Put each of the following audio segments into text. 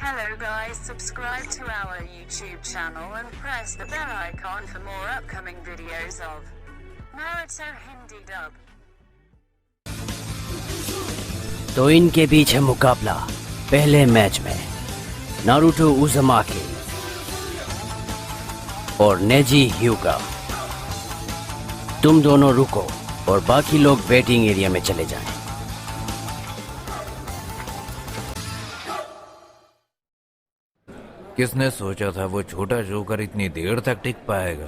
Hello guys, subscribe to our YouTube channel and press the bell icon for more upcoming videos of Naruto Hindi dub. तो इनके बीच है मुकाबला पहले match में Naruto Uzumaki और नेजी ह्यूगा। तुम दोनों रुको और बाकी लोग वेटिंग एरिया में चले जाएं। किसने सोचा था वो छोटा जोकर इतनी देर तक टिक पाएगा?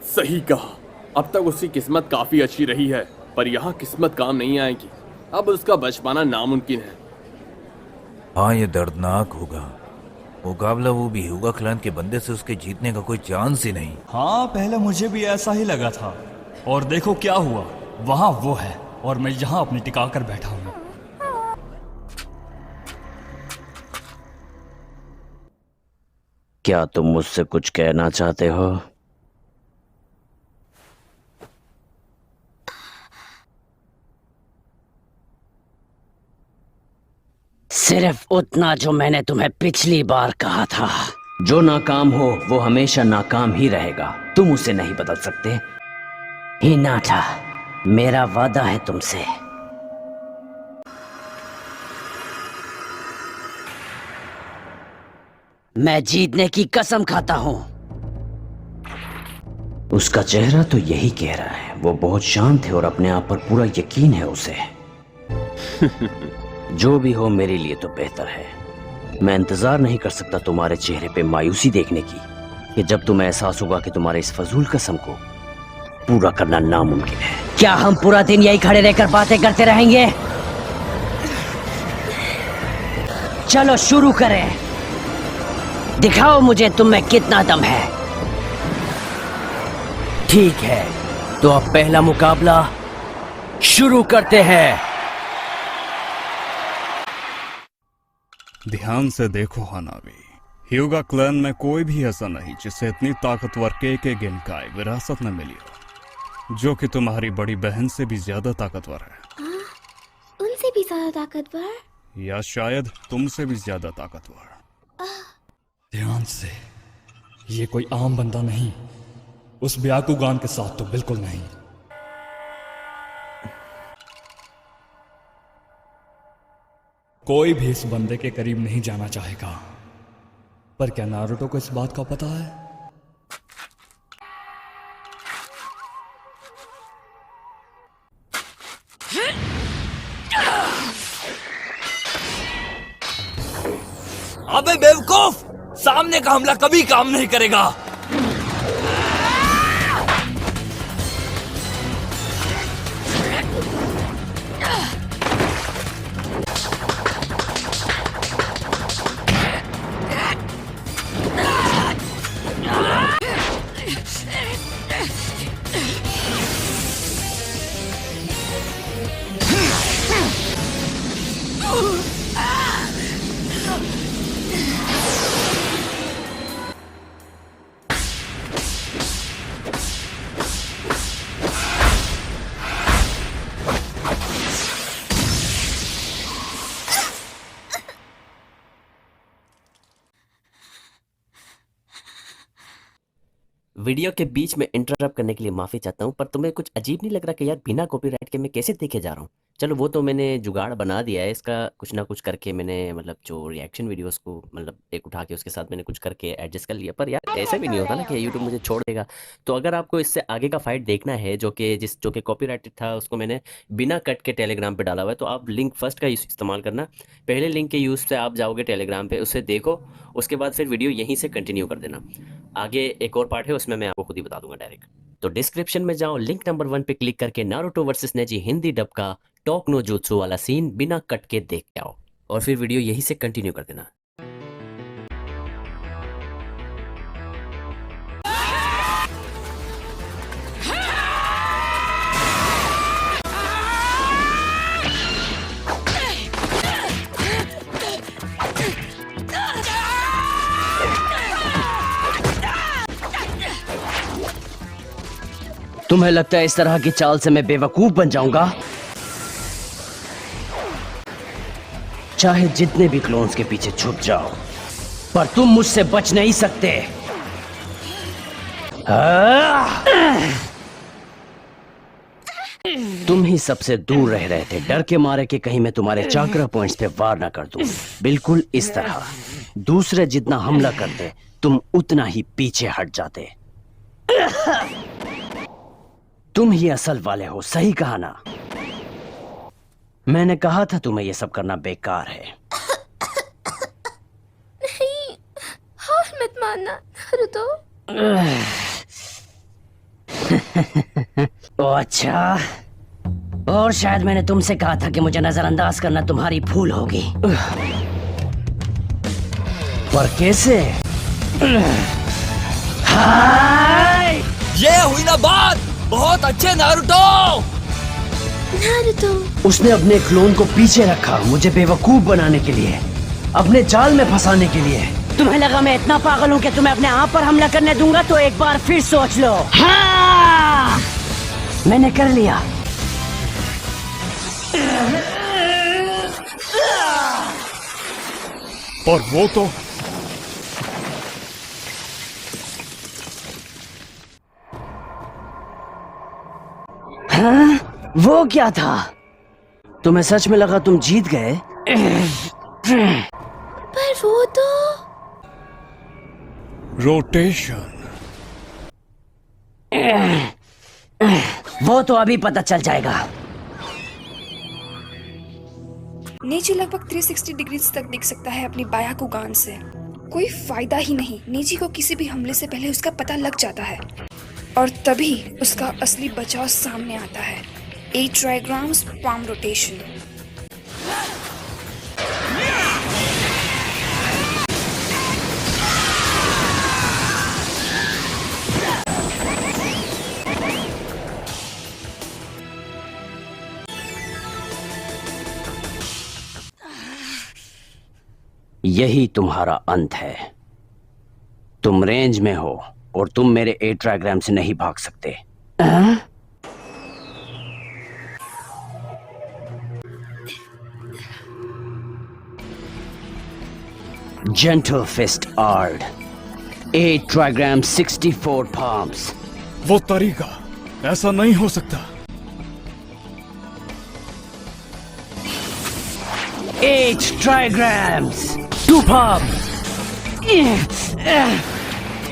सही कहा। अब तक उसकी किस्मत काफी अच्छी रही है, पर यहाँ किस्मत काम नहीं आएगी। अब उसका बच पाना नामुमकिन है। हाँ, ये दर्दनाक होगा। मुकाबला वो भी ह्यूगा क्लैन के बंदे से, उसके जीतने का कोई चांस ही नहीं। हाँ, पहले मुझे भी ऐसा ही लगा था, और देखो क्या हुआ। वहाँ वो है और मैं यहाँ अपनी टिका कर बैठा हूँ। क्या तुम मुझसे कुछ कहना चाहते हो? सिर्फ उतना जो मैंने तुम्हें पिछली बार कहा था। जो नाकाम हो वो हमेशा नाकाम ही रहेगा। तुम उसे नहीं बदल सकते। हिनाटा, मेरा वादा है तुमसे। मैं जीतने की कसम खाता हूं। उसका चेहरा तो यही कह रहा है। वो बहुत शांत है और अपने आप पर पूरा यकीन है उसे। जो भी हो मेरे लिए तो बेहतर है। मैं इंतजार नहीं कर सकता तुम्हारे चेहरे पे मायूसी देखने की, कि जब तुम्हें एहसास होगा कि तुम्हारे इस फजूल कसम को पूरा करना नामुमकिन है। क्या हम पूरा दिन यही खड़े रहकर बातें करते रहेंगे? चलो शुरू करें। दिखाओ मुझे तुम में कितना दम है। ठीक है, तो अब पहला मुकाबला शुरू करते हैं। ध्यान से देखो हानावी, ह्यूगा क्लैन में कोई भी ऐसा नहीं जिसे इतनी ताकतवर के गेनकाई विरासत में मिली हो, जो कि तुम्हारी बड़ी बहन से भी ज्यादा ताकतवर है। उनसे भी ज्यादा ताकतवर, या शायद तुमसे भी ज्यादा ताकतवर। ध्यान से, ये कोई आम बंदा नहीं। उस ब्याकुगान के साथ तो बिल्कुल नहीं। कोई भी इस बंदे के करीब नहीं जाना चाहेगा। पर क्या नारुतो को इस बात का पता है? अबे बेवकूफ, सामने का हमला कभी काम नहीं करेगा। वीडियो के बीच में इंटरप्ट करने के लिए माफ़ी चाहता हूँ, पर तुम्हें कुछ अजीब नहीं लग रहा कि यार बिना कॉपीराइट के मैं कैसे देखे जा रहा हूँ? चलो वो तो मैंने जुगाड़ बना दिया है इसका, कुछ ना कुछ करके मैंने मतलब जो रिएक्शन वीडियोस को मतलब एक उठा के उसके साथ मैंने कुछ करके एडजस्ट कर लिया। पर यार ऐसा भी नहीं होता ना कि यूट्यूब मुझे छोड़ देगा। तो अगर आपको इससे आगे का फाइट देखना है जो कि कॉपीराइटेड था, उसको मैंने बिना कट के टेलीग्राम पे डाला हुआ है, तो आप लिंक फर्स्ट का इस्तेमाल करना। पहले लिंक के यूज़ से आप जाओगे टेलीग्राम पे, उसे देखो, उसके बाद फिर वीडियो यहीं से कंटिन्यू कर देना। आगे एक और पार्ट है, उसमें मैं आपको खुद ही बता दूंगा डायरेक्ट। तो डिस्क्रिप्शन में जाओ, लिंक नंबर 1 पे क्लिक करके Naruto versus Naezy Hindi dub का टॉक नो जुत्सु वाला सीन बिना कट के देख के आओ, और फिर वीडियो यहीं से कंटिन्यू कर देना। तुम्हें लगता है इस तरह की चाल से मैं बेवकूफ बन जाऊंगा? चाहे जितने भी क्लोन्स के पीछे छुप जाओ, पर तुम मुझसे बच नहीं सकते। तुम ही सबसे दूर रह रहे थे, डर के मारे कि कहीं मैं तुम्हारे चाक्रा पॉइंट्स पे वार ना कर दूं। बिल्कुल इस तरह। दूसरे जितना हमला करते, तुम उतना ही पीछे हट जाते। तुम ही असल वाले हो, सही कहा ना? मैंने कहा था तुम्हें यह सब करना बेकार है। नहीं, हार मत मानना नारुतो। ओ अच्छा, और शायद मैंने तुमसे कहा था कि मुझे नजरअंदाज करना तुम्हारी भूल होगी, पर कैसे? हाय! ये हुई ना बात। बहुत अच्छे नारुतो। नारुतो, उसने अपने क्लोन को पीछे रखा, मुझे बेवकूफ बनाने के लिए, अपने जाल में फंसाने के लिए। तुम्हें लगा मैं इतना पागल हूँ कि तुम्हें अपने आप पर हमला करने दूंगा? तो एक बार फिर सोच लो। हाँ! मैंने कर लिया। और वो तो हाँ? वो क्या था? तुम्हें सच में लगा तुम जीत गए? पर वो तो रोटेशन। वो तो अभी पता चल जाएगा। नीची लगभग 360 डिग्री तक दिख सकता है अपनी बायाकुगान से। कोई फायदा ही नहीं, नीची को किसी भी हमले से पहले उसका पता लग जाता है और तभी उसका असली बचाव सामने आता है। 8 ट्राइग्राम्स पाम रोटेशन। यही तुम्हारा अंत है। तुम रेंज में हो और तुम मेरे 8 ट्राइग्राम से नहीं भाग सकते। Gentle fist art, 8 trigram 64 palms। वो तरीका, ऐसा नहीं हो सकता। 8 trigrams, 2 palm,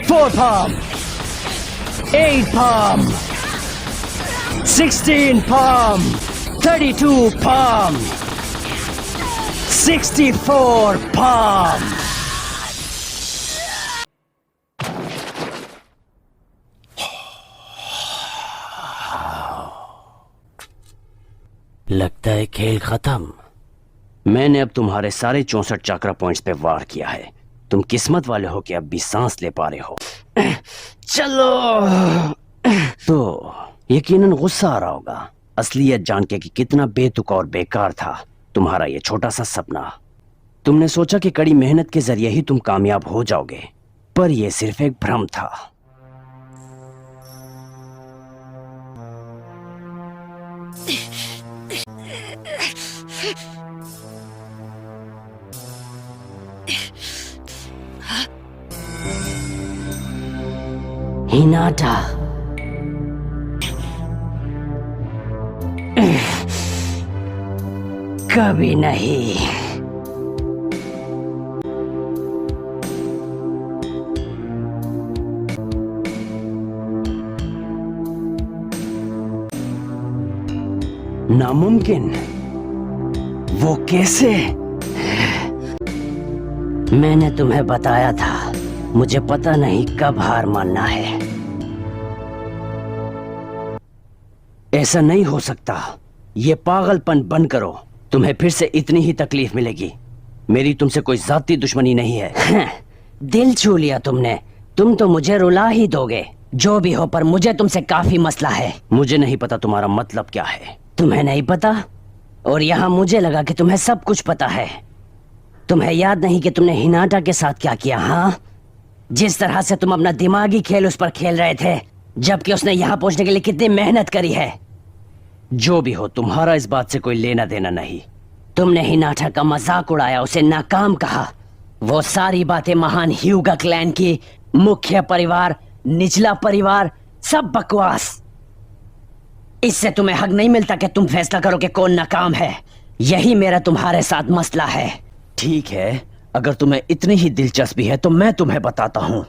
4 palm, 8 palm, 16 palm, 32 palm, 64 palm। लगता है खेल खत्म। मैंने अब तुम्हारे सारे 64 चाक्रा पॉइंट्स पे वार किया है। तुम किस्मत वाले हो कि अब भी सांस ले पा रहे हो। चलो। तो यकीनन गुस्सा आ रहा होगा, असलियत जान के कि कितना बेतुका और बेकार था तुम्हारा ये छोटा सा सपना। तुमने सोचा कि कड़ी मेहनत के जरिए ही तुम कामयाब हो जाओगे, पर यह सिर्फ एक भ्रम था। हिनाटा, कभी नहीं। नामुमकिन? वो कैसे? मैंने तुम्हें बताया था, मुझे पता नहीं कब हार मानना है। ऐसा नहीं हो सकता। ये पागलपन बंद करो। तुम्हें फिर से इतनी ही तकलीफ मिलेगी। मेरी तुमसे कोई जाती दुश्मनी नहीं है। दिल छू लिया तुमने। तुम तो मुझे रुला ही दोगे। जो भी हो, पर मुझे तुमसे काफी मसला है। मुझे नहीं पता तुम्हारा मतलब क्या है। तुम्हें नहीं पता? और यहाँ मुझे लगा कि तुम्हें सब कुछ पता है। तुम्हें याद नहीं कि तुमने हिनाटा के साथ क्या किया? हाँ, जिस तरह से तुम अपना दिमागी खेल उस पर खेल रहे थे, जबकि उसने यहाँ पहुंचने के लिए कितनी मेहनत करी है। जो भी हो, तुम्हारा इस बात से कोई लेना देना नहीं। तुमने हिनाटा का मजाक उड़ाया, उसे नाकाम कहा। वो सारी बातें महान ह्यूगा क्लैन की, मुख्य परिवार, निचला परिवार, सब बकवास। इससे तुम्हें हक नहीं मिलता कि तुम फैसला करो कि कौन नाकाम है। यही मेरा तुम्हारे साथ मसला है। ठीक है, अगर तुम्हें इतनी ही दिलचस्पी है तो मैं तुम्हें बताता हूँ।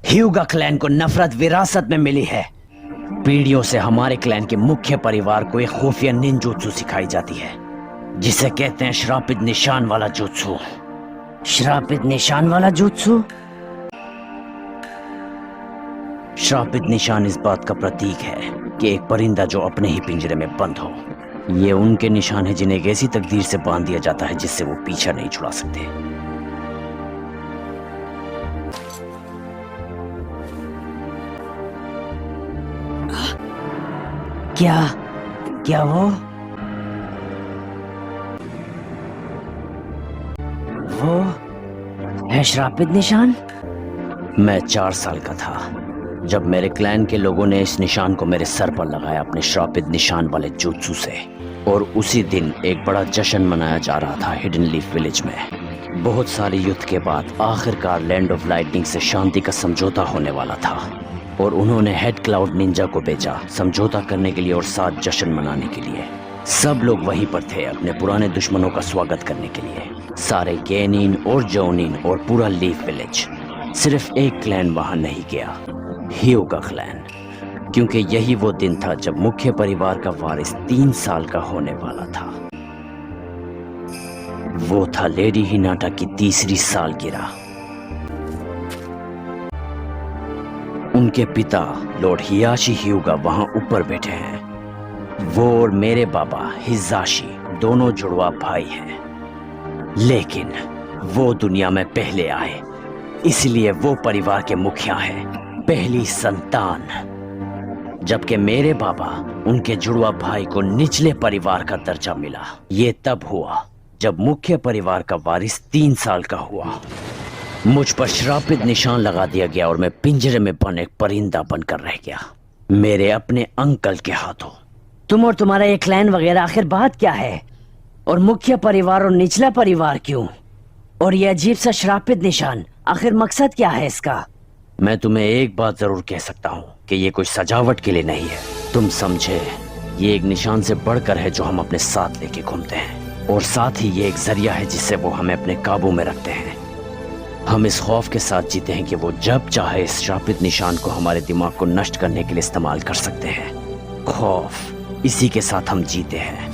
ह्यूगा क्लैन को नफरत विरासत में मिली है। पीढ़ियों से हमारे क्लैन के मुख्य परिवार को एक खुफिया निंजुत्सु सिखाई जाती है, जिसे कहते हैं श्रापित निशान वाला जुत्सु। श्रापित निशान वाला जुत्सु? श्रापित निशान इस बात का प्रतीक है कि एक परिंदा जो अपने ही पिंजरे में बंद हो। ये उनके निशान है जिन्हें एक ऐसी तकदीर से बांध दिया जाता है जिससे वो पीछा नहीं छुड़ा सकते। क्या वो है श्रापित निशान? मैं 4 साल का था जब मेरे क्लैन के लोगों ने इस निशान को मेरे सर पर लगाया अपने श्रापित निशान वाले जुत्सु से, और उसी दिन एक बड़ा जश्न मनाया जा रहा था हिडन लीफ विलेज में। बहुत सारे युद्ध के बाद आखिरकार लैंड ऑफ लाइटनिंग से शांति का समझौता होने वाला था, और उन्होंने हेड क्लाउड निंजा को भेजा समझौता करने के लिए और साथ जश्न मनाने के लिए। सब लोग वहीं पर थे अपने पुराने दुश्मनों का स्वागत करने के लिए, सारे गेनिन और जोनिन और पूरा लीफ विलेज। सिर्फ एक क्लैन वहां नहीं गया, ह्यूगा क्लैन, क्योंकि यही वो दिन था जब मुख्य परिवार का वारिस 3 साल का होने वाला था। वो था लेडी हिनाटा की तीसरी सालगिरह। उनके पिता लॉर्ड हियाशी ह्यूगा वहां ऊपर बैठे हैं। वो और मेरे बाबा हिजाशी दोनों जुड़वा भाई हैं, लेकिन वो दुनिया में पहले आए, इसलिए वो परिवार के मुखिया हैं, पहली संतान। जबकि मेरे बाबा, उनके जुड़वा भाई को निचले परिवार का दर्जा मिला। ये तब हुआ जब मुख्य परिवार का वारिस 3 साल का हुआ। मुझ पर श्रापित निशान लगा दिया गया और मैं पिंजरे में बंद एक परिंदा बनकर रह गया, मेरे अपने अंकल के हाथों। तुम और तुम्हारा ये क्लैन वगैरह आखिर बात क्या है? और मुख्य परिवार और निचला परिवार क्यों? और ये अजीब सा श्रापित निशान, आखिर मकसद क्या है इसका? मैं तुम्हें एक बात जरूर कह सकता हूँ कि ये कोई सजावट के लिए नहीं है। तुम समझे, ये एक निशान से बढ़कर है जो हम अपने साथ लेके घूमते हैं, और साथ ही ये एक जरिया है जिससे वो हमें अपने काबू में रखते हैं। हम इस खौफ के साथ जीते हैं कि वो जब चाहे इस श्रापित निशान को हमारे दिमाग को नष्ट करने के लिए इस्तेमाल कर सकते हैं। खौफ, इसी के साथ हम जीते हैं,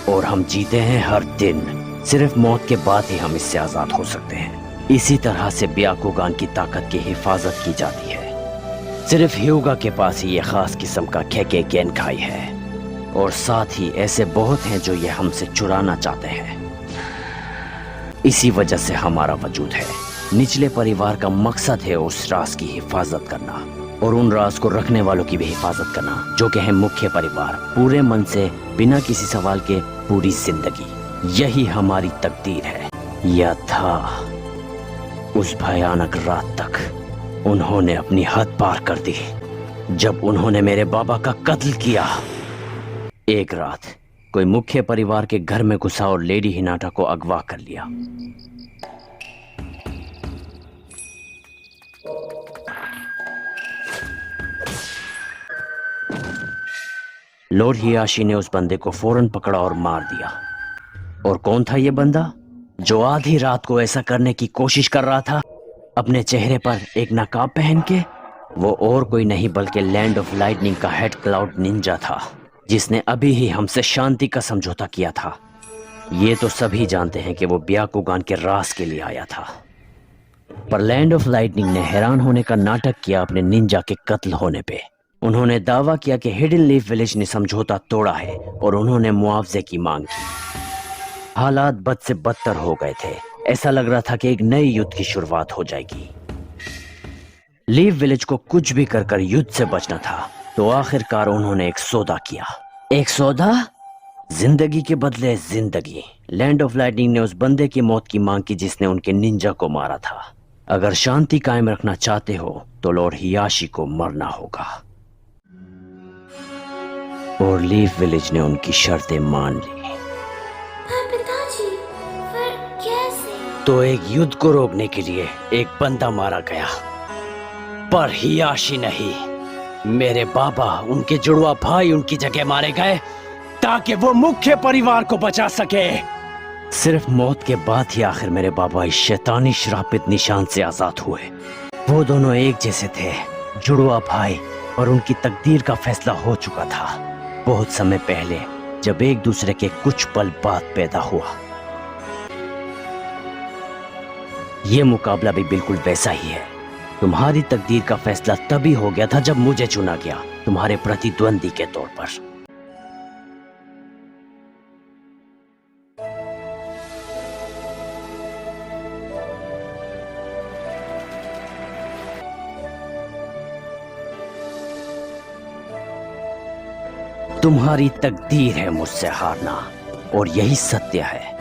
और हम जीते हैं हर दिन। सिर्फ मौत के बाद ही हम इससे आजाद हो सकते हैं। इसी तरह से ब्याकुगान की ताकत की हिफाजत की जाती है। सिर्फ ह्यूगा के पास ही ये खास किस्म का खेके गेनकाई है, और साथ ही ऐसे बहुत हैं जो ये हमसे चुराना चाहते हैं। इसी वजह से हमारा वजूद है। निचले परिवार का मकसद है उस राज की हिफाजत करना, और उन राज को रखने वालों की भी हिफाजत करना, जो कि है मुख्य परिवार, पूरे मन से, बिना किसी सवाल के, पूरी जिंदगी। यही हमारी तकदीर है, या था। उस भयानक रात तक उन्होंने अपनी हद पार कर दी जब उन्होंने मेरे बाबा का कत्ल किया। एक रात कोई मुख्य परिवार के घर में घुसा और लेडी हिनाटा को अगवा कर लिया। लॉर्ड हियाशी ने उस बंदे को फौरन पकड़ा और मार दिया। और कौन था ये बंदा जो आधी रात को ऐसा करने की कोशिश कर रहा था, अपने चेहरे पर एक नकाब पहन के? वो और कोई नहीं बल्कि लैंड ऑफ लाइटनिंग का हेड क्लाउड निंजा था, जिसने अभी ही हमसे शांति का समझौता किया था। ये तो सभी जानते हैं कि वो ब्याकुगान के राज के लिए आया था, पर लैंड ऑफ लाइटनिंग ने हैरान होने का नाटक किया अपने निंजा के कत्ल होने पे। उन्होंने दावा किया कि हिडन लीफ विलेज ने समझौता तोड़ा है और उन्होंने मुआवजे की मांग की। हालात बद से बदतर हो गए थे। ऐसा लग रहा था कि एक नए युद्ध की शुरुआत हो जाएगी। लीफ विलेज को कुछ भी कर युद्ध से बचना था, तो आखिरकार उन्होंने एक सौदा किया। एक सौदा? जिंदगी के बदले जिंदगी। लैंड ऑफ लाइटनिंग ने उस बंदे की मौत की मांग की जिसने उनके निंजा को मारा था। अगर शांति कायम रखना चाहते हो तो लॉर्ड हियाशी को मरना होगा। और लीफ विलेज ने उनकी शर्तें मान ली। जी, फिर कैसे? तो एक युद्ध को रोकने के लिए एक बंदा मारा गया, पर हियाशी नहीं। मेरे बाबा, उनके जुड़वा भाई उनकी जगह मारे गए ताकि वो मुख्य परिवार को बचा सके। सिर्फ मौत के बाद ही आखिर मेरे बाबा इस शैतानी श्रापित निशान से आजाद हुए। वो दोनों एक जैसे थे, जुड़वा भाई, और उनकी तकदीर का फैसला हो चुका था बहुत समय पहले, जब एक दूसरे के कुछ पल बाद पैदा हुआ। ये मुकाबला भी बिल्कुल वैसा ही है। तुम्हारी तकदीर का फैसला तभी हो गया था जब मुझे चुना गया तुम्हारे प्रतिद्वंदी के तौर पर। तुम्हारी तकदीर है मुझसे हारना, और यही सत्य है।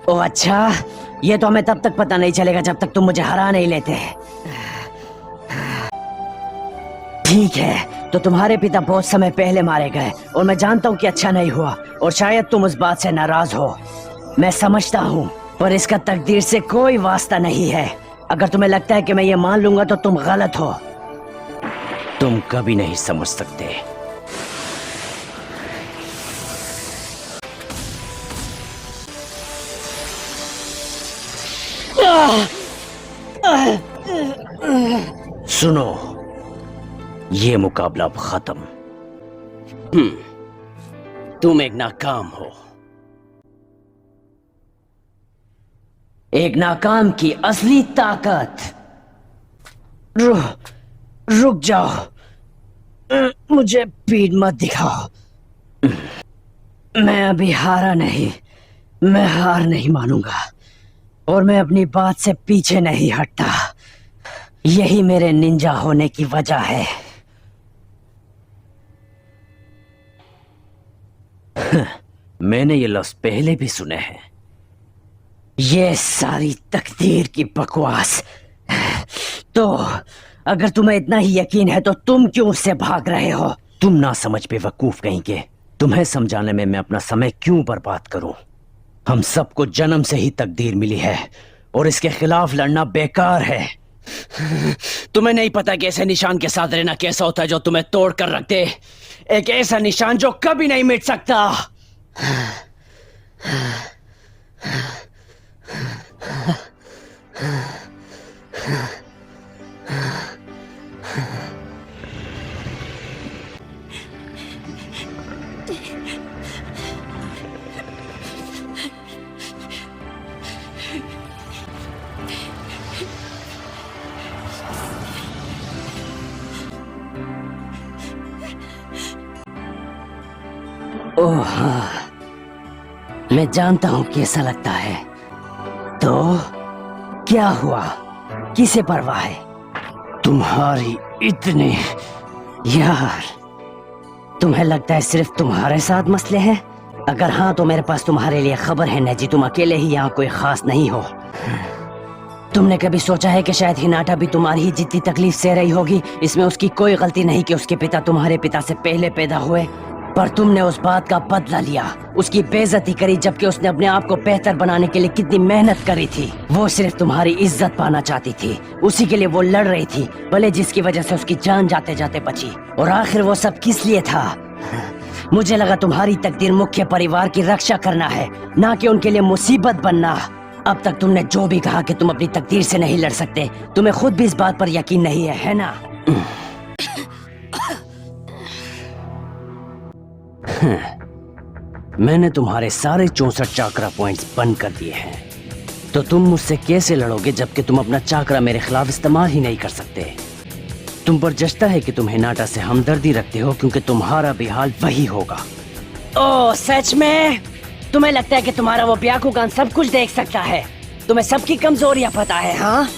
ओ अच्छा, ये तो हमें तब तक पता नहीं चलेगा जब तक तुम मुझे हरा नहीं लेते। ठीक है, तो तुम्हारे पिता बहुत समय पहले मारे गए, और मैं जानता हूँ कि अच्छा नहीं हुआ, और शायद तुम उस बात से नाराज हो। मैं समझता हूँ, पर इसका तकदीर से कोई वास्ता नहीं है। अगर तुम्हें लगता है कि मैं ये मान लूंगा तो तुम गलत हो। तुम कभी नहीं समझ सकते। सुनो, ये मुकाबला अब खत्म। तुम एक नाकाम हो। एक नाकाम की असली ताकत। रुक जाओ, मुझे पीठ मत दिखाओ। मैं अभी हारा नहीं, मैं हार नहीं मानूंगा, और मैं अपनी बात से पीछे नहीं हटता। यही मेरे निंजा होने की वजह है। मैंने ये लफ्ज पहले भी सुने हैं। ये सारी तकदीर की बकवास। तो अगर तुम्हें इतना ही यकीन है तो तुम क्यों उससे भाग रहे हो? तुम ना समझ बेवकूफ कहीं के। तुम्हें समझाने में मैं अपना समय क्यों बर्बाद करूं? हम सबको जन्म से ही तकदीर मिली है, और इसके खिलाफ लड़ना बेकार है। तुम्हें नहीं पता कि ऐसे निशान के साथ रहना कैसा होता है जो तुम्हें तोड़ कर रख दे। एक ऐसा निशान जो कभी नहीं मिट सकता। ओह हाँ, मैं जानता हूं कैसा लगता है। तो क्या हुआ? किसे परवाह है? तुम्हारी इतनी यार, तुम्हें लगता है सिर्फ तुम्हारे साथ मसले हैं? अगर हाँ तो मेरे पास तुम्हारे लिए खबर है नेजी, तुम अकेले ही यहाँ कोई खास नहीं हो। तुमने कभी सोचा है कि शायद हिनाटा भी तुम्हारी ही जितनी तकलीफ सह रही होगी? इसमें उसकी कोई गलती नहीं कि उसके पिता तुम्हारे पिता से पहले पैदा हुए, पर तुमने उस बात का बदला लिया, उसकी बेइज्जती करी, जबकि उसने अपने आप को बेहतर बनाने के लिए कितनी मेहनत करी थी। वो सिर्फ तुम्हारी इज्जत पाना चाहती थी, उसी के लिए वो लड़ रही थी, भले जिसकी वजह से उसकी जान जाते जाते बची। और आखिर वो सब किस लिए था? मुझे लगा तुम्हारी तकदीर मुख्य परिवार की रक्षा करना है, ना कि उनके लिए मुसीबत बनना। अब तक तुमने जो भी कहा कि तुम अपनी तकदीर से नहीं लड़ सकते, तुम्हें खुद भी इस बात पर यकीन नहीं है ना? मैंने तुम्हारे सारे 64 चाकरा पॉइंट्स बंद कर दिए हैं, तो तुम मुझसे कैसे लड़ोगे जबकि तुम अपना चाकरा मेरे खिलाफ इस्तेमाल ही नहीं कर सकते? तुम पर जचता है कि तुम हिनाटा से हमदर्दी रखते हो, क्योंकि तुम्हारा भी हाल वही होगा। ओह सच में? तुम्हें लगता है कि तुम्हारा वो ब्याकुगान सब कुछ देख सकता है? तुम्हें सबकी कमजोरियां पता है? हाँ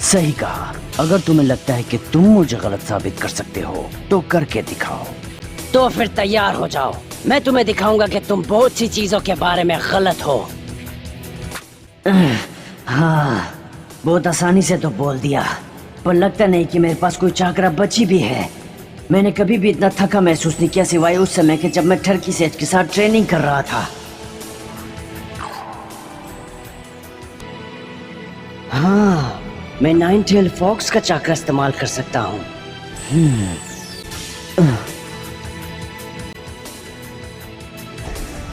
सही कहा। अगर तुम्हें लगता है कि तुम मुझे गलत साबित कर सकते हो तो करके दिखाओ। तो फिर तैयार हो जाओ, मैं तुम्हें दिखाऊंगा कि तुम बहुत सी चीजों के बारे में गलत हो। हाँ, बहुत आसानी से तो बोल दिया, पर लगता नहीं कि मेरे पास कोई चाकरा बची भी है। मैंने कभी भी इतना थका महसूस नहीं किया सिवाय उस समय के जब मैं टर्की सेज के साथ ट्रेनिंग कर रहा था। हाँ, मैं नाइन टेल फॉक्स का चक्र इस्तेमाल कर सकता हूँ।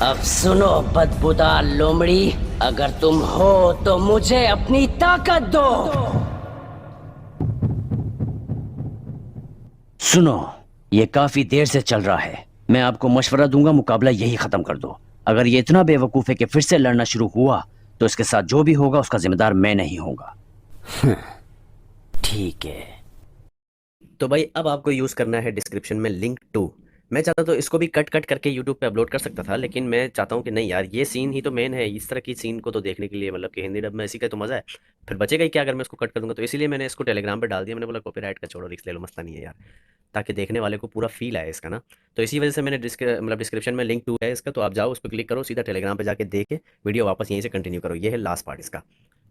अब सुनो बदबूदार लोमड़ी, अगर तुम हो तो मुझे अपनी ताकत दो। सुनो, ये काफी देर से चल रहा है। मैं आपको मशवरा दूंगा, मुकाबला यही खत्म कर दो। अगर ये इतना बेवकूफ है कि फिर से लड़ना शुरू हुआ तो इसके साथ जो भी होगा उसका जिम्मेदार मैं नहीं होगा। ठीक है। तो भाई अब आपको यूज़ करना है डिस्क्रिप्शन में लिंक टू। मैं चाहता तो इसको भी कट करके यूट्यूब पे अपलोड कर सकता था, लेकिन मैं चाहता हूँ कि नहीं यार, ये सीन ही तो मेन है। इस तरह की सीन को तो देखने के लिए मतलब कि हिंदी डब में इसी का तो मज़ा है। फिर बचेगा ही क्या अगर मैं इसको कट कर दूंगा। तो इसीलिए मैंने इसको टेलीग्राम पे डाल दिया। मैंने बोला कॉपीराइट का छोड़ो, रिस्क ले लो, मसला नहीं है यार, ताकि देखने वाले को पूरा फील आए इसका ना। तो इसी वजह से मैंने डिस्क्रिप्शन में लिंक टू है इसका, तो आप जाओ उस पर क्लिक करो, सीधा टेलीग्राम पे जाके देख के वीडियो वापस यहीं से कंटिन्यू करो। ये है लास्ट पार्ट इसका।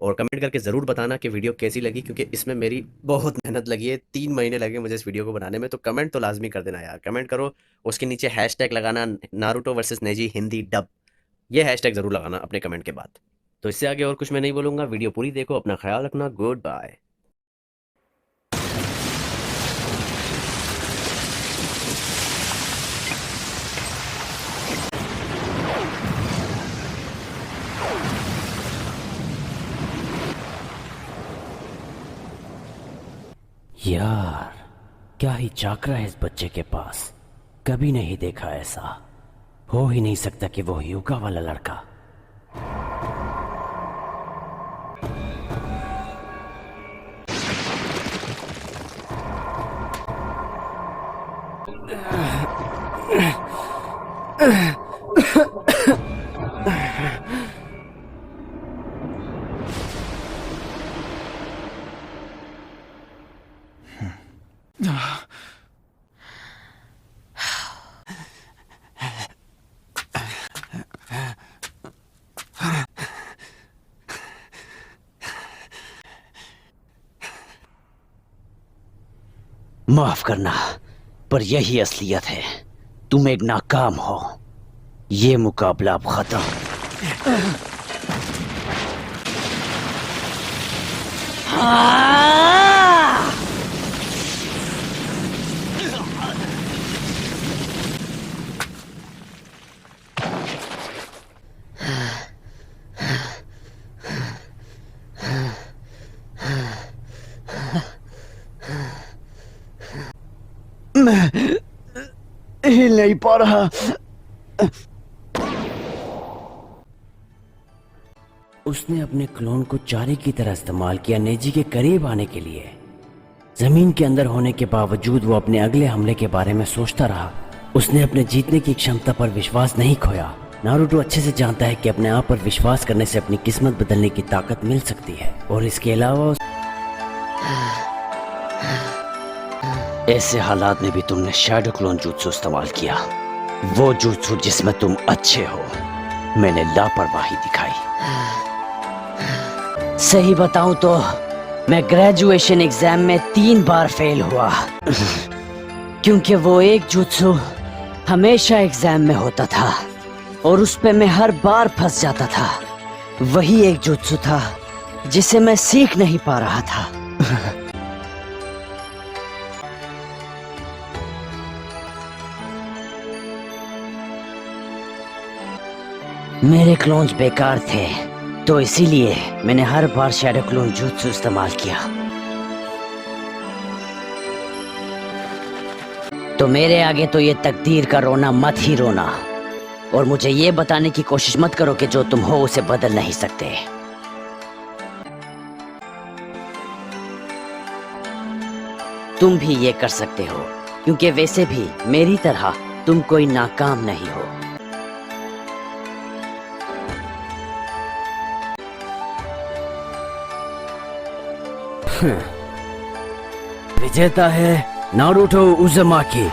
और कमेंट करके ज़रूर बताना कि वीडियो कैसी लगी, क्योंकि इसमें मेरी बहुत मेहनत लगी है। 3 महीने लगे मुझे इस वीडियो को बनाने में। तो कमेंट तो लाजमी कर देना यार, कमेंट करो। उसके नीचे हैशटैग लगाना Naruto versus Naezy Hindi dub, ये हैशटैग ज़रूर लगाना अपने कमेंट के बाद। तो इससे आगे और कुछ मैं नहीं बोलूँगा। वीडियो पूरी देखो, अपना ख्याल रखना, गुड बाय। यार, क्या ही चाकरा है इस बच्चे के पास। कभी नहीं देखा ऐसा। हो ही नहीं सकता कि वो ह्यूगा वाला लड़का। माफ करना, पर यही असलियत है। तुम एक नाकाम हो। ये मुकाबला अब खत्म। मैं हिल नहीं पा रहा। उसने अपने क्लोन को चारे की तरह इस्तेमाल किया नेजी के करीब आने के लिए। जमीन के अंदर होने के बावजूद वो अपने अगले हमले के बारे में सोचता रहा। उसने अपने जीतने की क्षमता पर विश्वास नहीं खोया। नारुतो अच्छे से जानता है कि अपने आप पर विश्वास करने से अपनी किस्मत बदलने की ताकत मिल सकती है। और इसके अलावा ऐसे हालात में भी तुमने शैडो क्लोन jutsu इस्तेमाल किया। वो jutsu जिसमें तुम अच्छे हो। मैंने लापरवाही दिखाई। सही बताऊं तो मैं ग्रेजुएशन एग्जाम में 3 बार फेल हुआ। क्योंकि वो एक jutsu हमेशा एग्जाम में होता था और उस पे मैं हर बार फंस जाता था। वही एक jutsu था जिसे मैं सीख नहीं पा रहा था। मेरे क्लोन्स बेकार थे, तो इसीलिए मैंने हर बार शैडो क्लोन jutsu इस्तेमाल किया। तो मेरे आगे तो ये तकदीर का रोना मत ही रोना। और मुझे ये बताने की कोशिश मत करो कि जो तुम हो उसे बदल नहीं सकते। तुम भी ये कर सकते हो, क्योंकि वैसे भी मेरी तरह तुम कोई नाकाम नहीं हो। विजेता है नारुतो उज़ुमाकी।